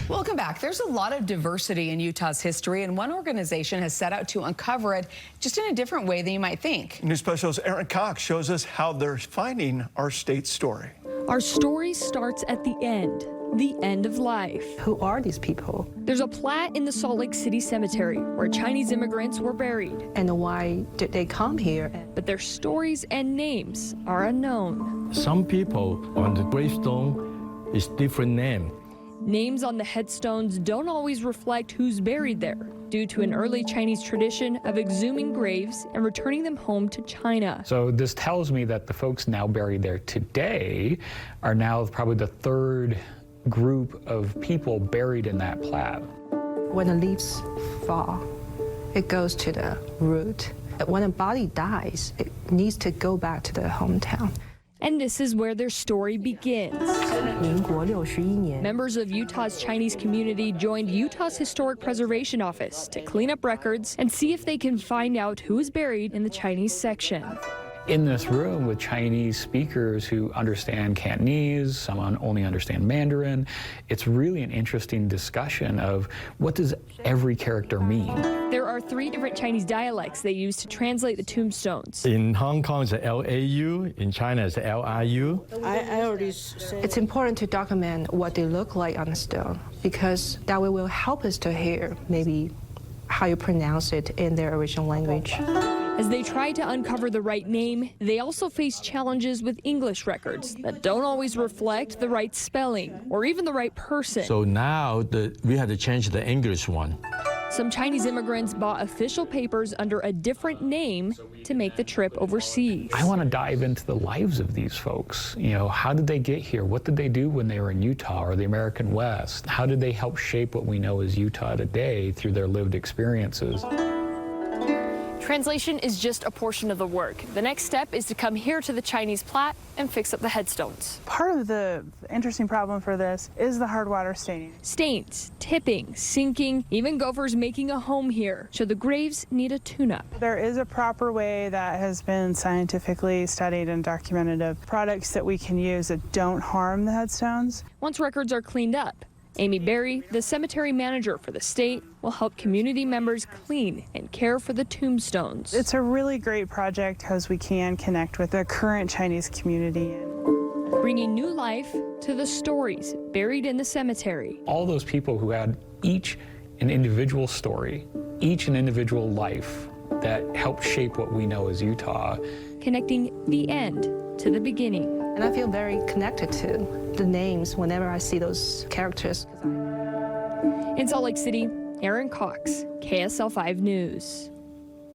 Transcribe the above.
Welcome back. There's a lot of diversity in Utah's history, and one organization has set out to uncover it just in a different way than you might think. News Specialist Aaron Cox shows us how they're finding our state's story. Our story starts at the end of life. Who are these people? There's a plat in the Salt Lake City Cemetery where Chinese immigrants were buried. And why did they come here? But their stories and names are unknown. Some people on the gravestone is different name. Names on the headstones don't always reflect who's buried there, due to an early Chinese tradition of exhuming graves and returning them home to China. So this tells me that the folks now buried there today are now probably the third group of people buried in that plat. When the leaves fall, it goes to the root. When a body dies, it needs to go back to the hometown. And this is where their story begins. Members of Utah's Chinese community joined Utah's Historic Preservation Office to clean up records and see if they can find out who is buried in the Chinese section. In this room with Chinese speakers who understand Cantonese, some only understand Mandarin, it's really an interesting discussion of what does every character mean. There are 3 different Chinese dialects they use to translate the tombstones. In Hong Kong, it's LAU. In China, it's LIU. I already said it's important to document what they look like on the stone, because that way will help us to hear maybe how you pronounce it in their original language. As they try to uncover the right name, they also face challenges with English records that don't always reflect the right spelling or even the right person. So now we had to change the English one. Some Chinese immigrants bought official papers under a different name to make the trip overseas. I want to dive into the lives of these folks. You know, how did they get here? What did they do when they were in Utah or the American West? How did they help shape what we know as Utah today through their lived experiences? Translation is just a portion of the work. The next step is to come here to the Chinese plat and fix up the headstones. Part of the interesting problem for this is the hard water staining. Stains, tipping, sinking, even gophers making a home here. So the graves need a tune-up. There is a proper way that has been scientifically studied and documented of products that we can use that don't harm the headstones. Once records are cleaned up, Amy Berry, the cemetery manager for the state, will help community members clean and care for the tombstones. It's a really great project because we can connect with the current Chinese community. Bringing new life to the stories buried in the cemetery. All those people who had each an individual story, each an individual life that helped shape what we know as Utah. Connecting the end to the beginning. And I feel very connected to the names whenever I see those characters. In Salt Lake City, Aaron Cox, KSL 5 News.